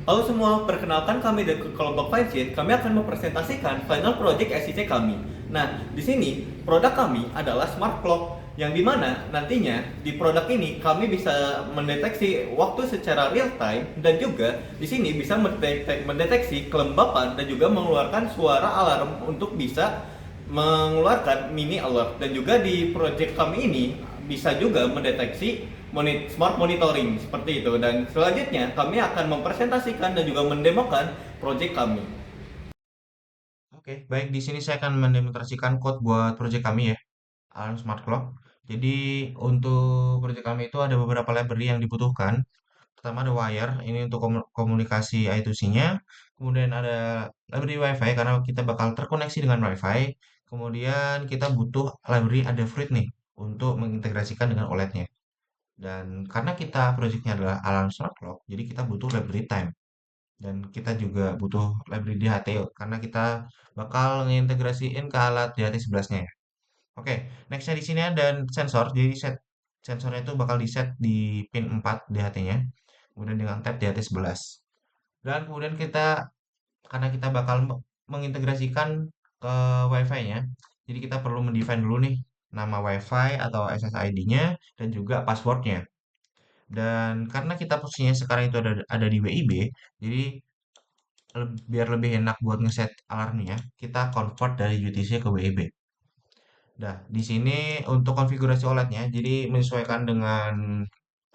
Halo semua, perkenalkan kami dari kelompok Fineshit. Kami akan mempresentasikan final project SIC kami. Nah, di sini produk kami adalah smart clock yang dimana nantinya di produk ini kami bisa mendeteksi waktu secara real time dan juga di sini bisa mendeteksi kelembapan dan juga mengeluarkan suara alarm untuk bisa mengeluarkan mini alert dan juga di project kami ini bisa juga mendeteksi smart monitoring seperti itu dan selanjutnya kami akan mempresentasikan dan juga mendemokan project kami. Oke, baik di sini saya akan mendemonstrasikan code buat project kami ya, Alarm Smart Clock. Jadi untuk project kami itu ada beberapa library yang dibutuhkan. Pertama ada wire, ini untuk komunikasi I2C-nya. Kemudian ada library WiFi karena kita bakal terkoneksi dengan WiFi. Kemudian kita butuh library Adafruit nih untuk mengintegrasikan dengan OLED-nya. Dan karena kita projectnya adalah Alarm Smart Clock, jadi kita butuh library time. Dan kita juga butuh library DHT karena kita bakal ngintegrasiin ke alat DHT 11-nya ya. Oke, nextnya di sini ada sensor. Jadi sensornya itu bakal di set di pin 4 DHT-nya. Kemudian dengan tab DHT 11. Dan kemudian karena kita bakal mengintegrasikan ke WiFi-nya, jadi kita perlu mendefine dulu nih nama WiFi atau SSID-nya dan juga passwordnya. Dan karena kita posisinya sekarang itu ada di WIB, jadi biar lebih enak buat ngeset alarmnya, kita convert dari UTC ke WIB. Nah, di sini untuk konfigurasi OLED-nya, jadi menyesuaikan dengan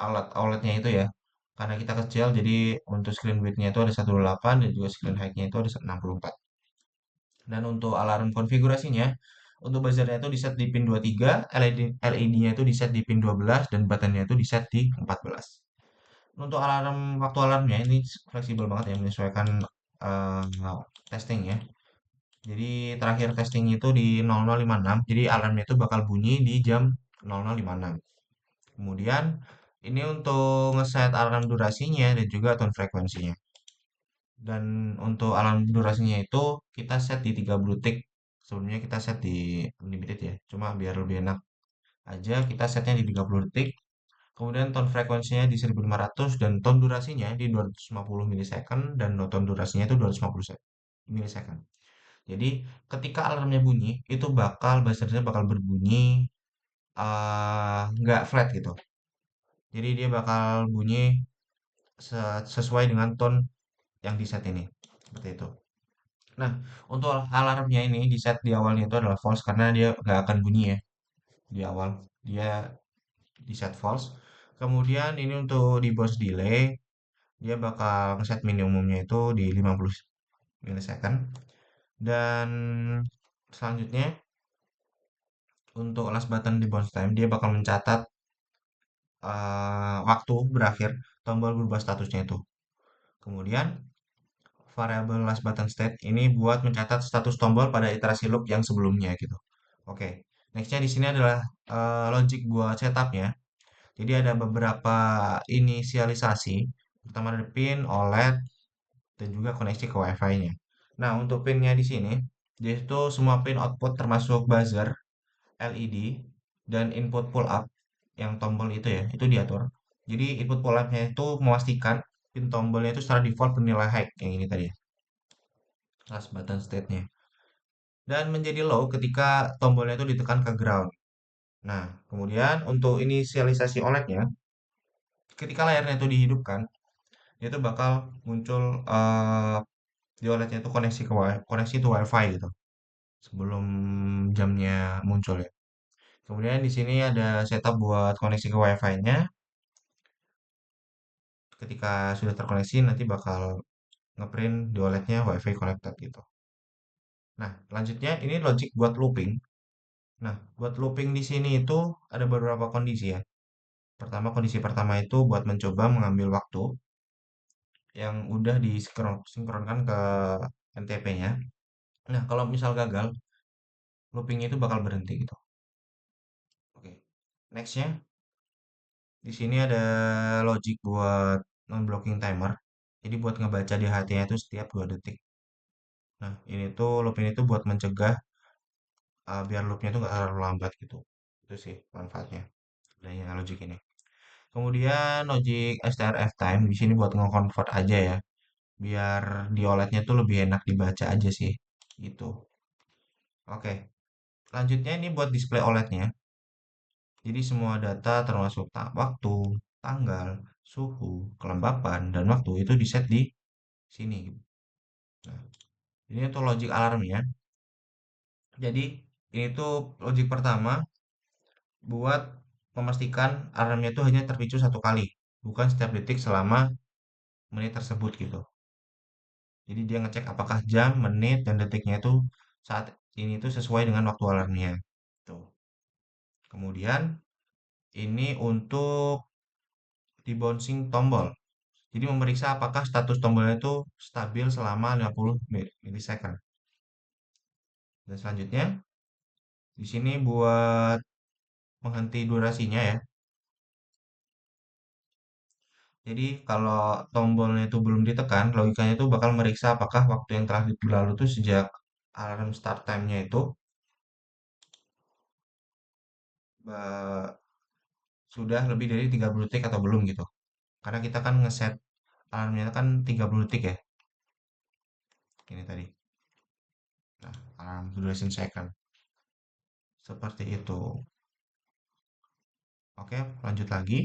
alat OLED-nya itu ya. Karena kita kecil, jadi untuk screen width-nya itu ada 128 dan juga screen height-nya itu ada 64. Dan untuk alarm konfigurasinya, untuk buzzernya itu di set di pin 23, LED-nya itu di set di pin 12, dan buttonnya itu di set di 14. Untuk waktu alarmnya ini fleksibel banget ya, menyesuaikan eh, testing ya. Jadi terakhir testing itu di 00.56, jadi alarmnya itu bakal bunyi di jam 00.56. Kemudian ini untuk ngeset alarm durasinya dan juga tone frekuensinya. Dan untuk alarm durasinya itu kita set di 30 detik. Sebelumnya kita set di unlimited ya. Cuma biar lebih enak aja kita setnya di 30 detik. Kemudian tone frekuensinya di 1500 dan tone durasinya di 250 milisecond dan tone durasinya itu 250 milisecond. Jadi ketika alarmnya bunyi itu buzzernya bakal berbunyi nggak flat gitu. Jadi dia bakal bunyi sesuai dengan tone yang di set ini. Seperti itu. Nah, untuk alarmnya ini di set di awalnya itu adalah false karena dia nggak akan bunyi ya di awal. Dia di set false. Kemudian ini untuk di burst delay dia bakal ngeset minimumnya itu di 50 milisecond. Dan selanjutnya untuk last button di bounce time dia bakal mencatat waktu berakhir tombol berubah statusnya itu. Kemudian variabel last button state ini buat mencatat status tombol pada iterasi loop yang sebelumnya gitu. Oke, nextnya di sini adalah logic buat setupnya. Jadi ada beberapa inisialisasi. Pertama ada pin, OLED, dan juga koneksi ke WiFi-nya. Nah, untuk pinnya di sini, yaitu semua pin output termasuk buzzer, LED, dan input pull up yang tombol itu ya, itu diatur. Jadi input pull up-nya itu memastikan pin tombolnya itu secara default bernilai high yang ini tadi ya, last button state-nya. Dan menjadi low ketika tombolnya itu ditekan ke ground. Nah, kemudian untuk inisialisasi OLED-nya, ketika layarnya itu dihidupkan, dia itu bakal muncul di OLED-nya itu koneksi to WiFi gitu sebelum jamnya muncul ya. Kemudian di sini ada setup buat koneksi ke WiFi-nya. Ketika sudah terkoneksi nanti bakal ngeprint di OLED-nya WiFi connected gitu. Nah, selanjutnya ini logic buat looping. Nah, buat looping di sini itu ada beberapa kondisi ya. Pertama, kondisi pertama itu buat mencoba mengambil waktu yang udah disinkronkan ke NTP-nya. Nah, kalau misal gagal, loopingnya itu bakal berhenti gitu. Oke. Nextnya, di sini ada logic buat non-blocking timer. Jadi buat ngebaca di hatinya itu setiap 2 detik. Nah, loop ini tuh buat mencegah biar loopnya tuh nggak terlalu lambat gitu. Itu sih manfaatnya. Adanya logic ini. Kemudian logic STRF time di sini buat nge-convert aja ya. biar di OLED-nya tuh lebih enak dibaca aja sih gitu. Oke, selanjutnya ini buat display OLED-nya. Jadi semua data termasuk waktu, tanggal, suhu, kelembapan, dan waktu itu di set di sini. Nah, ini untuk logic alarmnya. Jadi ini tuh logic pertama buat memastikan alarmnya itu hanya terpicu satu kali, bukan setiap detik selama menit tersebut gitu. Jadi dia ngecek apakah jam, menit, dan detiknya itu saat ini tuh sesuai dengan waktu alarmnya. Tuh. Kemudian ini untuk debouncing tombol. Jadi memeriksa apakah status tombolnya itu stabil selama 50 milisecond. Dan selanjutnya di sini buat menghenti durasinya ya. Jadi kalau tombolnya itu belum ditekan, logikanya itu bakal meriksa apakah waktu yang telah berlalu itu sejak alarm start time-nya itu eh, sudah lebih dari 30 detik atau belum gitu. Karena kita kan ngeset alarmnya kan 30 detik ya. Ini tadi. Nah, alarm duration second. Seperti itu. Oke, lanjut lagi.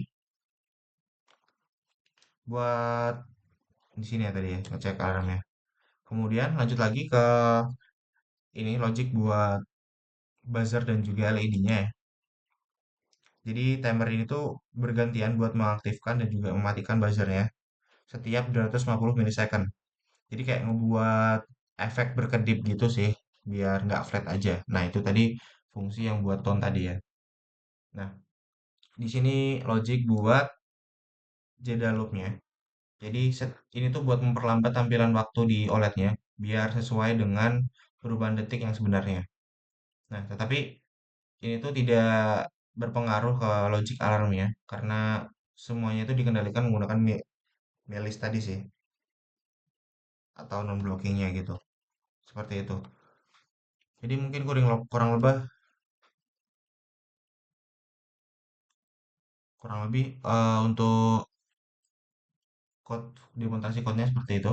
Buat di sini ya tadi ya, ngecek alarmnya. Kemudian lanjut lagi ke ini logic buat buzzer dan juga LED-nya ya. Jadi timer ini tuh bergantian buat mengaktifkan dan juga mematikan buzzernya setiap 250 milisecond. Jadi kayak ngebuat efek berkedip gitu sih, biar nggak flat aja. Nah itu tadi fungsi yang buat tone tadi ya. Nah di sini logic buat jeda loopnya. Jadi ini tuh buat memperlambat tampilan waktu di OLED-nya biar sesuai dengan perubahan detik yang sebenarnya. Nah, tetapi ini tuh tidak berpengaruh ke logic alarmnya karena semuanya itu dikendalikan menggunakan melis tadi sih atau non blockingnya gitu. Seperti itu. Jadi mungkin kurang lebih untuk code demonstrasi code-nya seperti itu.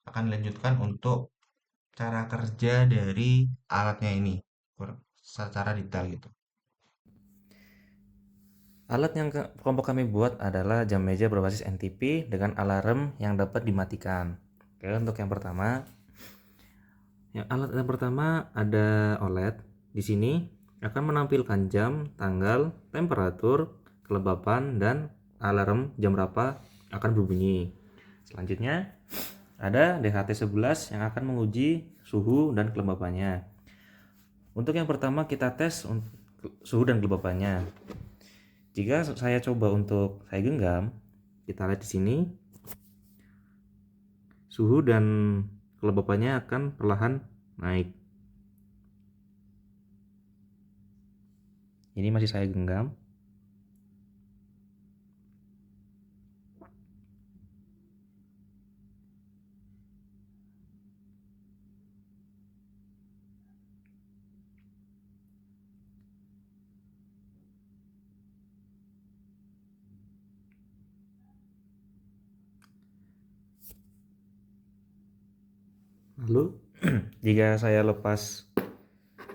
Akan dilanjutkan untuk cara kerja dari alatnya ini secara detail gitu. Alat yang kelompok kami buat adalah jam meja berbasis NTP dengan alarm yang dapat dimatikan. Oke, untuk yang pertama, alat yang pertama ada OLED. Di sini akan menampilkan jam, tanggal, temperatur, kelembapan, dan alarm jam berapa akan berbunyi. Selanjutnya ada DHT11 yang akan menguji suhu dan kelembapannya. Untuk yang pertama kita tes suhu dan kelembapannya. Jika saya coba untuk saya genggam, kita lihat di sini suhu dan kelembapannya akan perlahan naik. Ini masih saya genggam. Lalu jika saya lepas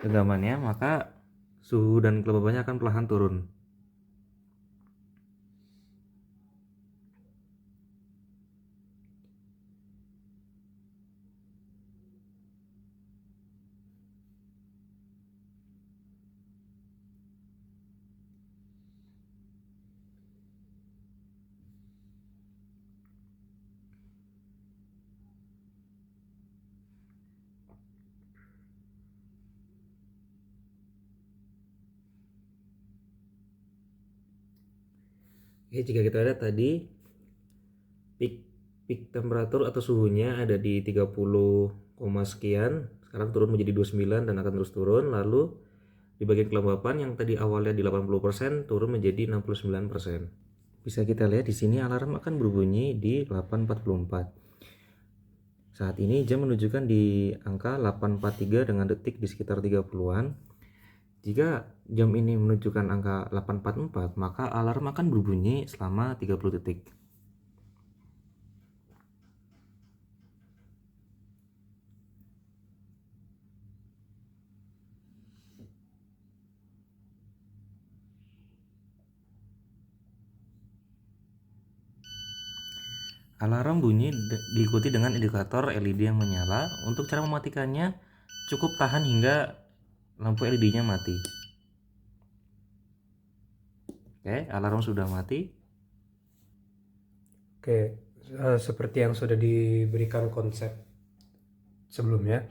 genggamannya, maka suhu dan kelembapannya akan perlahan turun. Oke, jika kita lihat tadi peak temperatur atau suhunya ada di 30, sekian, sekarang turun menjadi 29 dan akan terus turun. Lalu di bagian kelembapan yang tadi awalnya di 80% turun menjadi 69%. Bisa kita lihat di sini alarm akan berbunyi di 8.44. Saat ini jam menunjukkan di angka 8.43 dengan detik di sekitar 30-an. Jika jam ini menunjukkan angka 8.44, maka alarm akan berbunyi selama 30 detik. Alarm bunyi diikuti dengan indikator LED yang menyala. Untuk cara mematikannya cukup tahan hingga lampu LED-nya mati. Oke, alarm sudah mati. Oke, seperti yang sudah diberikan konsep sebelumnya,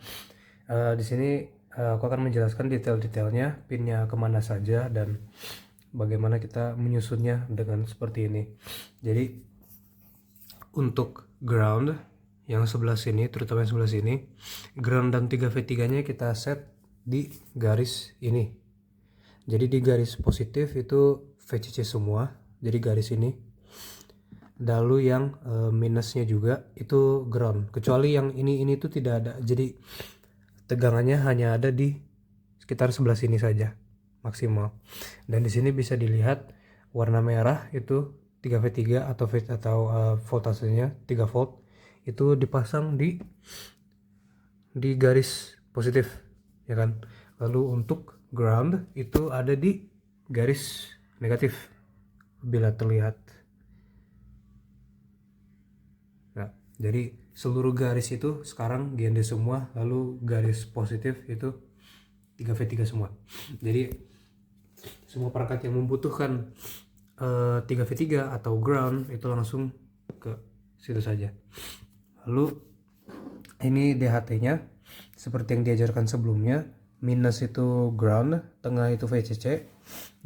di sini aku akan menjelaskan detail-detailnya, pinnya kemana saja dan bagaimana kita menyusunnya dengan seperti ini. Jadi untuk ground yang sebelah sini, terutama yang sebelah sini, ground dan 3V3 nya kita set di garis ini. Jadi di garis positif itu VCC semua, jadi garis ini. Lalu yang minusnya juga itu ground, kecuali yang ini tuh tidak ada, jadi tegangannya hanya ada di sekitar sebelah sini saja maksimal. Dan di sini bisa dilihat warna merah itu 3V3 atau voltasenya 3 volt itu dipasang di garis positif, ya kan. Lalu untuk ground itu ada di garis negatif bila terlihat. Nah, jadi seluruh garis itu sekarang GND semua, lalu garis positif itu 3V3 semua. Jadi semua perangkat yang membutuhkan 3V3 atau ground itu langsung ke situ saja. Lalu ini DHT-nya seperti yang diajarkan sebelumnya, minus itu ground, tengah itu VCC,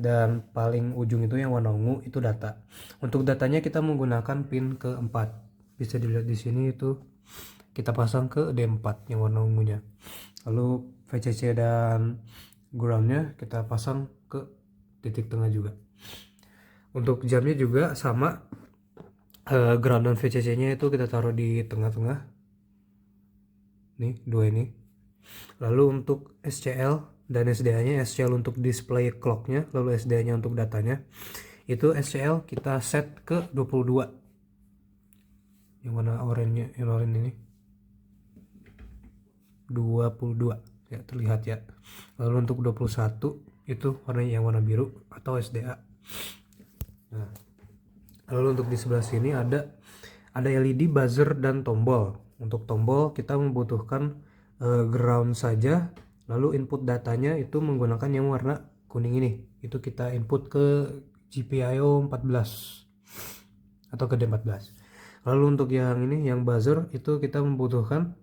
dan paling ujung itu yang warna ungu itu data. Untuk datanya kita menggunakan pin keempat, bisa dilihat di sini itu kita pasang ke D4 yang warna ungunya. Lalu VCC dan groundnya kita pasang ke titik tengah juga. Untuk jamnya juga sama, ground dan VCC nya itu kita taruh di tengah-tengah nih, dua ini. Lalu untuk SCL dan SDA nya, SCL untuk display clocknya, lalu SDA nya untuk datanya, itu SCL kita set ke 22 yang warna oranye, yang oranye ini 22 ya, terlihat ya. Lalu untuk 21 itu warnanya yang warna biru atau SDA. Nah, lalu untuk di sebelah sini ada LED, buzzer, dan tombol. Untuk tombol kita membutuhkan ground saja, lalu input datanya itu menggunakan yang warna kuning ini. Itu kita input ke GPIO 14 atau ke D14. Lalu untuk yang ini, yang buzzer, itu kita membutuhkan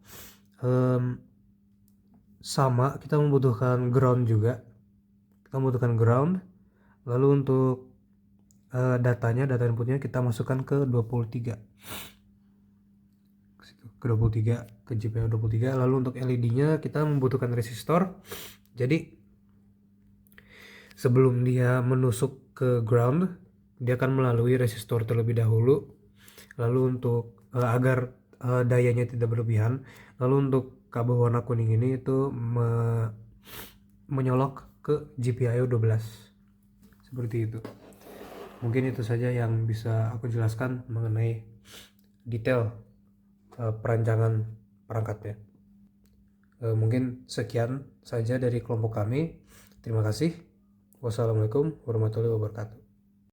sama, kita membutuhkan ground juga. Kita membutuhkan ground. Lalu untuk data inputnya kita masukkan ke 23 ke GPIO 23. Lalu untuk LED nya kita membutuhkan resistor. Jadi sebelum dia menusuk ke ground, dia akan melalui resistor terlebih dahulu. Lalu untuk agar dayanya tidak berlebihan, lalu untuk kabel warna kuning ini itu menyolok ke GPIO 12 seperti itu. Mungkin itu saja yang bisa aku jelaskan mengenai detail perancangan perangkatnya. Mungkin sekian saja dari kelompok kami. Terima kasih. Wassalamualaikum warahmatullahi wabarakatuh.